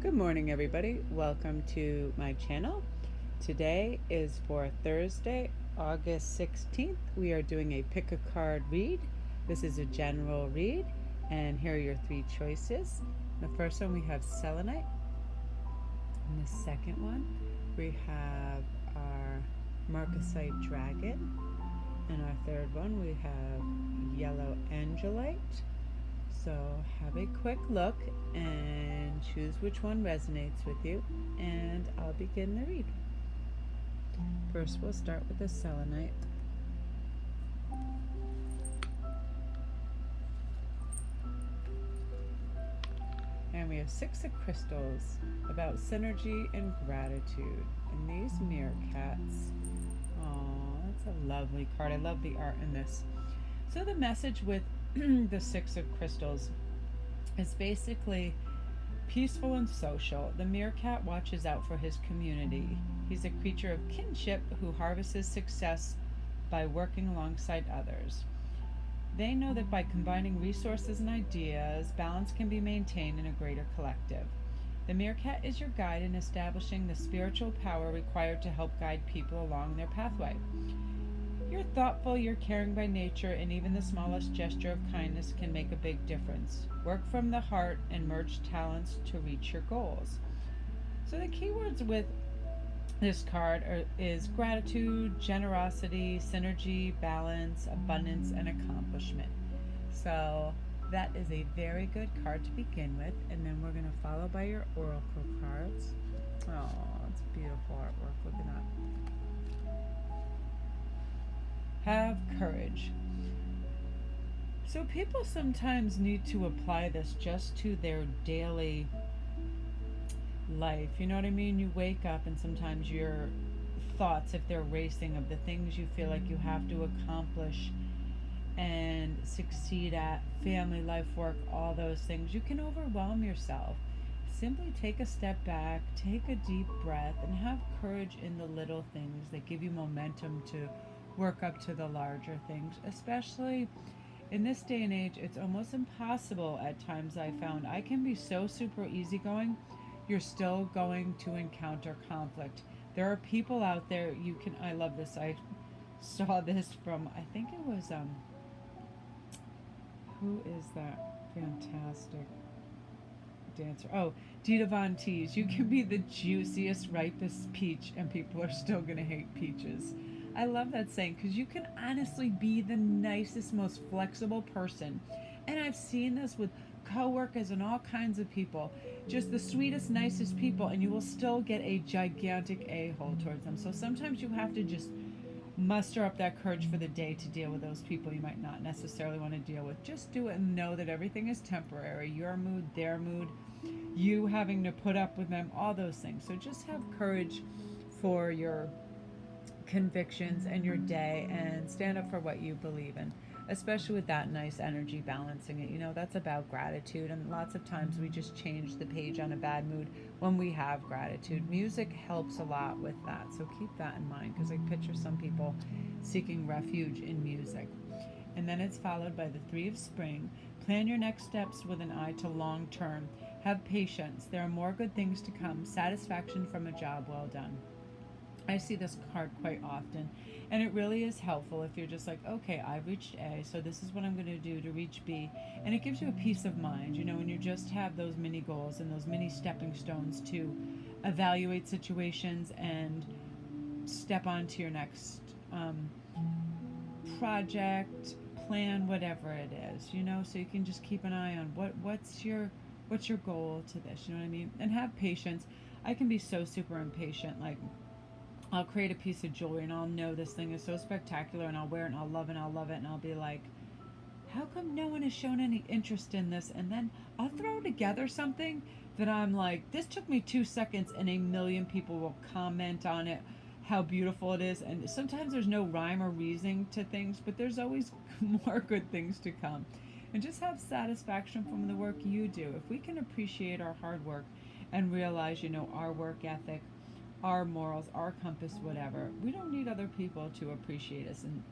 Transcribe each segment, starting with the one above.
Good morning, everybody. Welcome to my channel. Today is for Thursday, August 16th. We are doing a pick a card read. This is a general read, and here are your three choices. The first one we have selenite. In the second one, we have our Marcasite dragon. And our third one, we have yellow angelite. So have a quick look and choose which one resonates with you, and I'll begin the read. First, we'll start with the selenite. And we have Six of Crystals, about synergy and gratitude. And these meerkats, oh, that's a lovely card. I love the art in this. So the message with the Six of Crystals is basically peaceful and social. The meerkat watches out for his community. He's a creature of kinship who harvests success by working alongside others. They know that by combining resources and ideas, balance can be maintained in a greater collective. The meerkat is your guide in establishing the spiritual power required to help guide people along their pathway. You're thoughtful, you're caring by nature, and even the smallest gesture of kindness can make a big difference. Work from the heart and merge talents to reach your goals. So the keywords with this card is gratitude, generosity, synergy, balance, abundance, and accomplishment. So that is a very good card to begin with, and then we're going to follow by your oracle cards. Oh, it's beautiful artwork. Look at that. Have courage. So people sometimes need to apply this just to their daily life. You know what I mean? You wake up and sometimes your thoughts, if they're racing, of the things you feel like you have to accomplish and succeed at, family, life, work, all those things, you can overwhelm yourself. Simply take a step back, take a deep breath, and have courage in the little things that give you momentum to work up to the larger things. Especially in this day and age, it's almost impossible at times. I found I can be so super easygoing. You're still going to encounter conflict. There are people out there you can, I love this. I saw this from, I think it was who is that fantastic dancer? Oh, Dita Von Teese. You can be the juiciest, ripest peach and people are still going to hate peaches. I love that saying because you can honestly be the nicest, most flexible person. And I've seen this with coworkers and all kinds of people. Just the sweetest, nicest people, and you will still get a gigantic a-hole towards them. So sometimes you have to just muster up that courage for the day to deal with those people you might not necessarily want to deal with. Just do it and know that everything is temporary. Your mood, their mood, you having to put up with them, all those things. So just have courage for your convictions and your day and stand up for what you believe in, especially with that nice energy balancing it. You know, that's about gratitude, and lots of times we just change the page on a bad mood when we have gratitude. Music helps a lot with that, so keep that in mind, because I picture some people seeking refuge in music. And then it's followed by the Three of Spring. Plan your next steps with an eye to long term. Have patience. There are more good things to come. Satisfaction from a job well done. I see this card quite often, and it really is helpful if you're just like, okay, I've reached A, so this is what I'm going to do to reach B, and it gives you a peace of mind, you know, when you just have those mini goals and those mini stepping stones to evaluate situations and step on to your next project, plan, whatever it is, you know, so you can just keep an eye on what's your goal to this, you know what I mean, and have patience. I can be so super impatient, like I'll create a piece of jewelry and I'll know this thing is so spectacular and I'll wear it and I'll love it and I'll love it and I'll be like, how come no one has shown any interest in this? And then I'll throw together something that I'm like, this took me 2 seconds and a million people will comment on it, how beautiful it is. And sometimes there's no rhyme or reason to things, but there's always more good things to come. And just have satisfaction from the work you do. If we can appreciate our hard work and realize, you know, our work ethic, our morals, our compass, whatever. We don't need other people to appreciate us and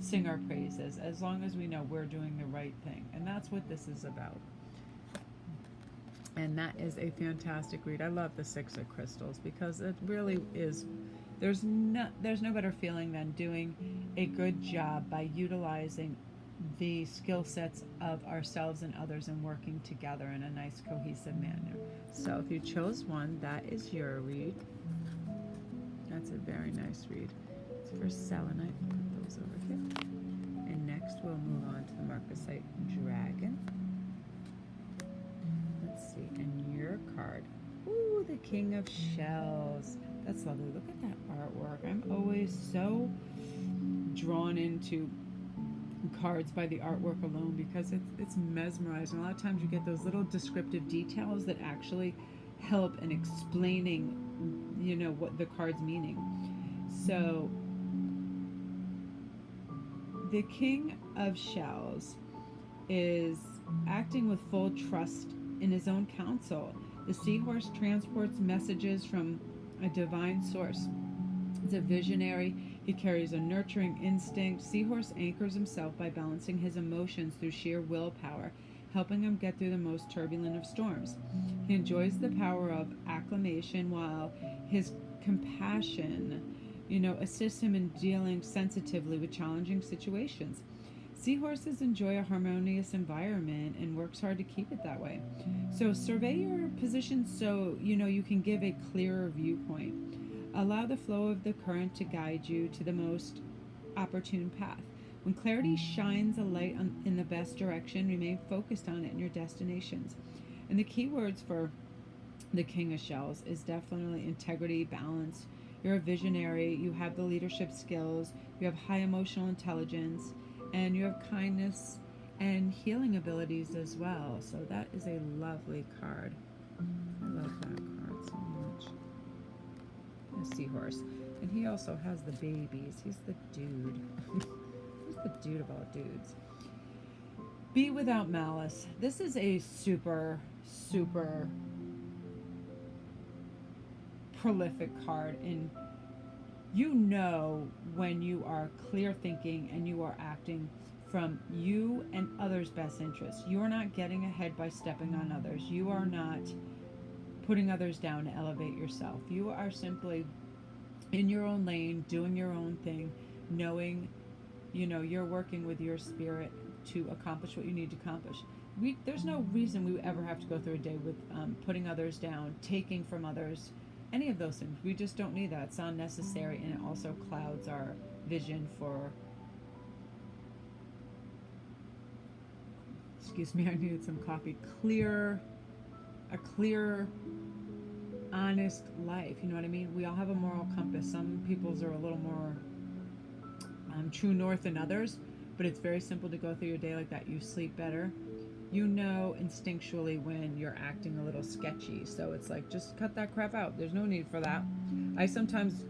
sing our praises, as long as we know we're doing the right thing. And that's what this is about. And that is a fantastic read. I love the Six of Crystals because it really is. There's no better feeling than doing a good job by utilizing the skill sets of ourselves and others and working together in a nice cohesive manner. So if you chose one, that is your read. That's a very nice read. It's for selenite. Put those over here. And next we'll move on to the Marcasite Dragon. Let's see. And your card. Ooh, the King of Shells. That's lovely. Look at that artwork. I'm always so drawn into cards by the artwork alone because it's mesmerizing. A lot of times you get those little descriptive details that actually help in explaining, what the card's meaning. So the King of Shells is acting with full trust in his own counsel. The seahorse transports messages from a divine source. It's a visionary. He carries a nurturing instinct. Seahorse anchors himself by balancing his emotions through sheer willpower, helping him get through the most turbulent of storms. He enjoys the power of acclamation while his compassion, assists him in dealing sensitively with challenging situations. Seahorses enjoy a harmonious environment and works hard to keep it that way. So survey your position so you can give a clearer viewpoint. Allow the flow of the current to guide you to the most opportune path. When clarity shines a light in the best direction, remain focused on it and your destinations. And the key words for the King of Shells is definitely integrity, balance. You're a visionary, you have the leadership skills, you have high emotional intelligence, and you have kindness and healing abilities as well. So that is a lovely card. I love that card so much. A seahorse. And he also has the babies. He's the dude. He's the dude of all dudes. Be without malice. This is a super, super prolific card. And when you are clear thinking and you are acting from you and others' best interests. You are not getting ahead by stepping on others. You are not putting others down to elevate yourself. You are simply in your own lane, doing your own thing, knowing, you're working with your spirit to accomplish what you need to accomplish. There's no reason we ever have to go through a day with putting others down, taking from others, any of those things. We just don't need that. It's unnecessary, and it also clouds our vision for... Excuse me, I needed some coffee. A clear, honest life. You know what I mean? We all have a moral compass. Some people's are a little more true north than others, but it's very simple to go through your day like that. You sleep better. You know instinctually when you're acting a little sketchy. So it's like, just cut that crap out. There's no need for that. I sometimes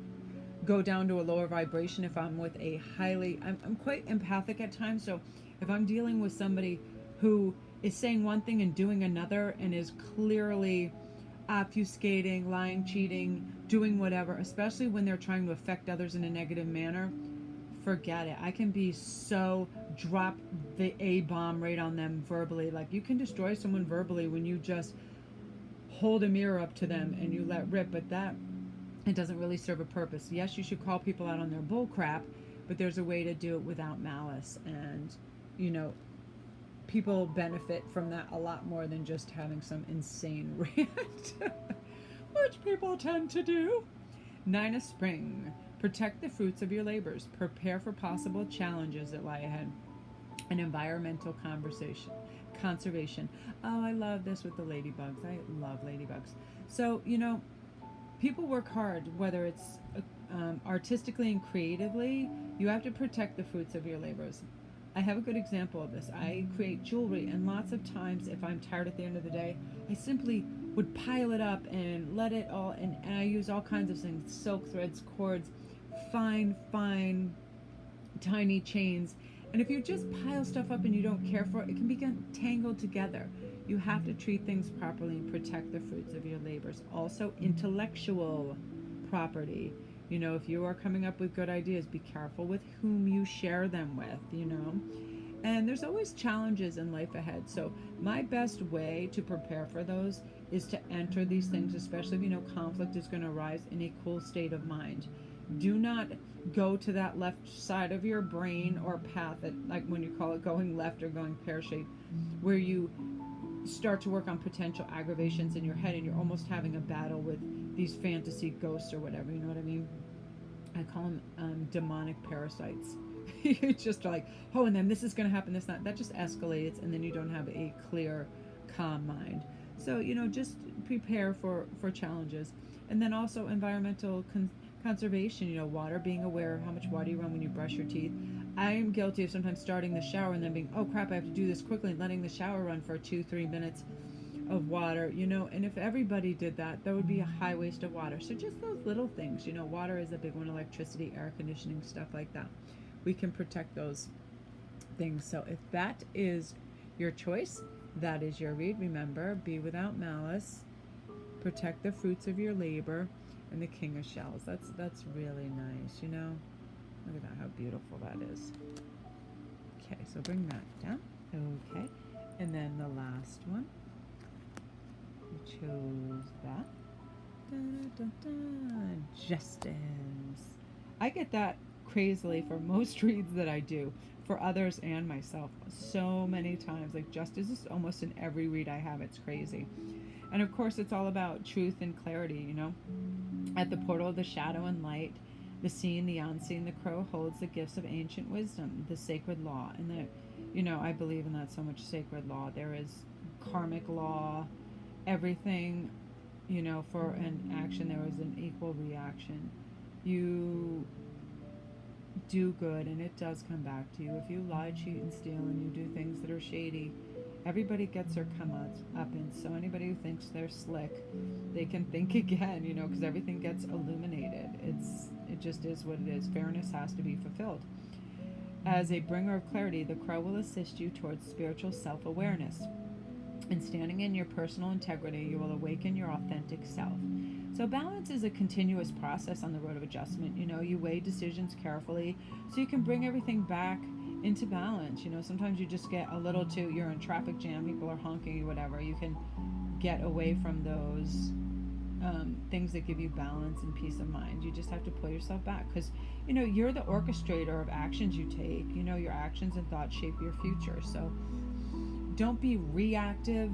go down to a lower vibration if I'm with I'm quite empathic at times. So if I'm dealing with somebody who is saying one thing and doing another and is clearly obfuscating, lying, cheating, doing whatever, especially when they're trying to affect others in a negative manner, forget it. I can be so drop the A-bomb right on them verbally. Like, you can destroy someone verbally when you just hold a mirror up to them and you let rip, but it doesn't really serve a purpose. Yes, you should call people out on their bull crap, but there's a way to do it without malice, and people benefit from that a lot more than just having some insane rant, which people tend to do. Nine of Spring. Protect the fruits of your labors. Prepare for possible challenges that lie ahead. An environmental conservation. Oh, I love this with the ladybugs. I love ladybugs. So, people work hard, whether it's artistically and creatively. You have to protect the fruits of your labors. I have a good example of this. I create jewelry, and lots of times if I'm tired at the end of the day, I simply would pile it up and let it all, and I use all kinds of things, silk threads, cords, fine, tiny chains. And if you just pile stuff up and you don't care for it, it can become tangled together. You have to treat things properly and protect the fruits of your labors. Also, intellectual property. If you are coming up with good ideas, be careful with whom you share them with, And there's always challenges in life ahead. So, my best way to prepare for those is to enter these things, especially if you know conflict is going to arise, in a cool state of mind. Do not go to that left side of your brain or path, that, like when you call it going left or going pear shaped, where you start to work on potential aggravations in your head and you're almost having a battle with these fantasy ghosts or whatever. You know what I mean? I call them demonic parasites. You're just like, oh, and then this is going to happen, this, that just escalates, and then you don't have a clear, calm mind. So, just prepare for challenges. And then also environmental conservation, water, being aware of how much water you run when you brush your teeth. I am guilty of sometimes starting the shower and then being, oh crap, I have to do this quickly, and letting the shower run for 2-3 minutes of water, and if everybody did that, that would be a high waste of water. So just those little things, water is a big one, electricity, air conditioning, stuff like that. We can protect those things. So if that is your choice, that is your read. Remember, be without malice, protect the fruits of your labor, and the King of Shells. That's really nice, Look at that, how beautiful that is. Okay, so bring that down. Okay, and then the last one. We chose that. Dun, dun, dun. Justice. I get that crazily for most reads that I do, for others and myself, so many times. Like, justice is almost in every read I have. It's crazy. And of course, it's all about truth and clarity, At the portal of the shadow and light, the seen, the unseen, the crow holds the gifts of ancient wisdom, the sacred law. And I believe in that so much. Sacred law. There is karmic law. Everything, for an action, there is an equal reaction. You do good and it does come back to you. If you lie, cheat, and steal, and you do things that are shady, everybody gets their come up. And so anybody who thinks they're slick, they can think again, because everything gets illuminated. It just is what it is. Fairness has to be fulfilled. As a bringer of clarity, the crow will assist you towards spiritual self-awareness. In standing in your personal integrity, you will awaken your authentic self. So balance is a continuous process on the road of adjustment. You weigh decisions carefully so you can bring everything back into balance. Sometimes you just get a little too, you're in traffic jam, people are honking, whatever. You can get away from those things that give you balance and peace of mind. You just have to pull yourself back because, you're the orchestrator of actions you take. Your actions and thoughts shape your future. So don't be reactive.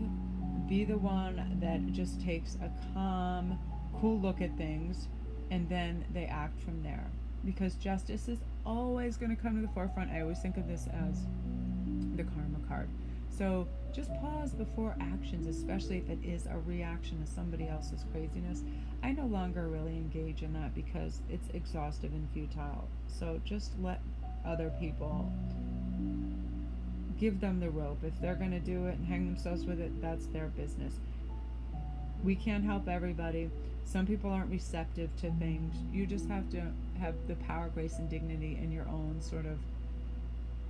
Be the one that just takes a calm, cool look at things, and then they act from there. Because justice is always going to come to the forefront. I always think of this as the karma card. So just pause before actions, especially if it is a reaction to somebody else's craziness. I no longer really engage in that because it's exhaustive and futile. So just let other people, give them the rope. If they're going to do it and hang themselves with it, that's their business. We can't help everybody. Some people aren't receptive to things. You just have to have the power, grace, and dignity in your own sort of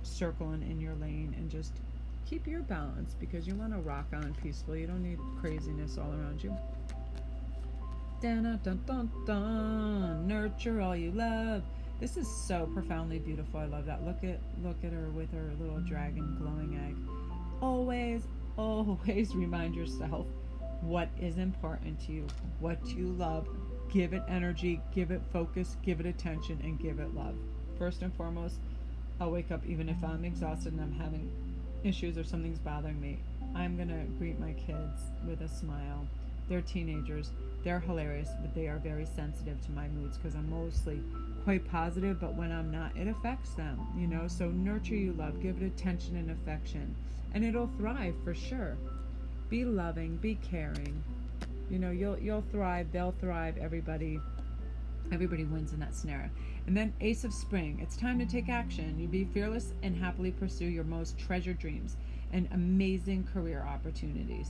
circle and in your lane, and just keep your balance, because you want to rock on peacefully. You don't need craziness all around you. Dun, dun, dun, dun. Nurture all you love. This is so profoundly beautiful. I love that. Look at her with her little dragon glowing egg. Always remind yourself what is important to you, what you love. Give it energy, give it focus, give it attention, and give it love. First and foremost, I'll wake up even if I'm exhausted and I'm having issues or something's bothering me. I'm going to greet my kids with a smile. They're teenagers. They're hilarious, but they are very sensitive to my moods because I'm mostly quite positive, but when I'm not, it affects them, So nurture you love, give it attention and affection, and it'll thrive for sure. Be loving, be caring. You'll thrive, they'll thrive, everybody wins in that scenario. And then Ace of Spring, it's time to take action. You be fearless and happily pursue your most treasured dreams and amazing career opportunities.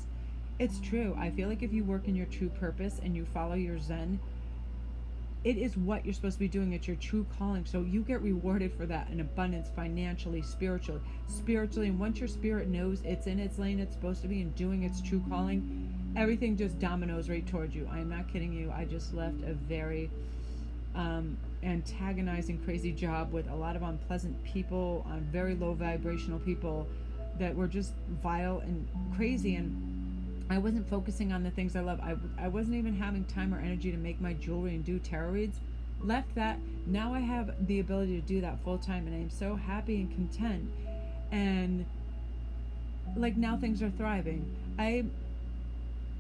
It's true. I feel like if you work in your true purpose and you follow your Zen, it is what you're supposed to be doing. It's your true calling. So you get rewarded for that in abundance, financially, spiritually. And once your spirit knows it's in its lane, it's supposed to be, and doing its true calling, everything just dominoes right towards you. I am not kidding you. I just left a very antagonizing, crazy job with a lot of unpleasant people, on very low vibrational people that were just vile and crazy. And I wasn't focusing on the things I love. I wasn't even having time or energy to make my jewelry and do tarot reads. Left that. Now I have the ability to do that full time, and I'm so happy and content. And like now things are thriving. I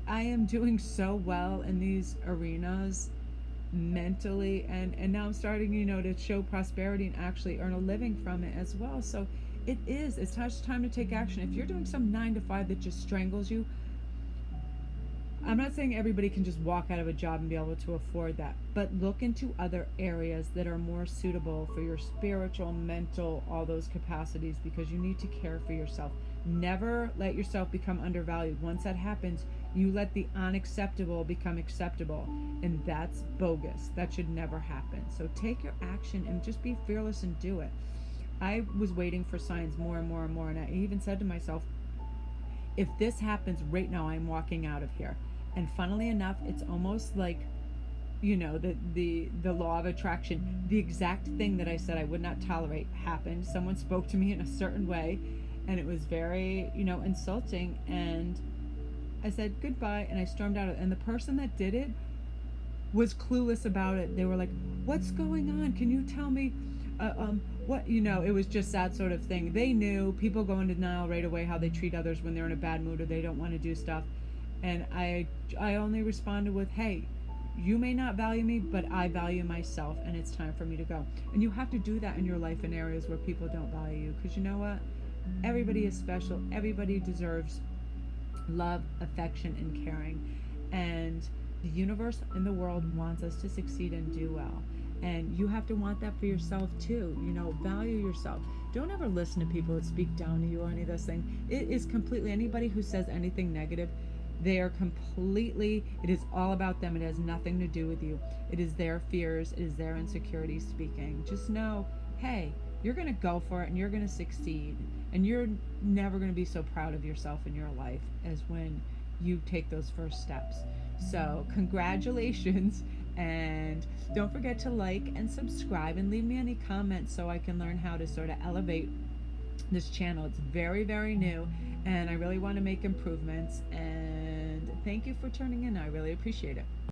am doing so well in these arenas mentally, and now I'm starting, to show prosperity and actually earn a living from it as well. So it's time to take action. If you're doing some 9 to 5 that just strangles you, I'm not saying everybody can just walk out of a job and be able to afford that, but look into other areas that are more suitable for your spiritual, mental, all those capacities, because you need to care for yourself. Never let yourself become undervalued. Once that happens, you let the unacceptable become acceptable, and that's bogus. That should never happen. So take your action and just be fearless and do it. I was waiting for signs more and more and more, and I even said to myself, if this happens right now, I'm walking out of here. And funnily enough, it's almost like, the law of attraction. The exact thing that I said I would not tolerate happened. Someone spoke to me in a certain way, and it was very, insulting. And I said goodbye, and I stormed out. And the person that did it was clueless about it. They were like, "What's going on? Can you tell me?" What it was just that sort of thing. They knew. People go into denial right away how they treat others when they're in a bad mood or they don't want to do stuff. And I only responded with, "Hey, you may not value me, but I value myself, and it's time for me to go." And you have to do that in your life in areas where people don't value you, because you know what? Everybody is special. Everybody deserves love, affection, and caring. And the universe and the world wants us to succeed and do well. And you have to want that for yourself too. Value yourself. Don't ever listen to people that speak down to you or any of those things. It is completely, anybody who says anything negative, they are completely, it is all about them. It has nothing to do with you. It is their fears, it is their insecurities speaking. Just know, hey, you're going to go for it and you're going to succeed. And you're never going to be so proud of yourself in your life as when you take those first steps. So congratulations, and don't forget to like and subscribe and leave me any comments so I can learn how to sort of elevate this channel. It's very, very new, and I really want to make improvements. And thank you for tuning in. I really appreciate it.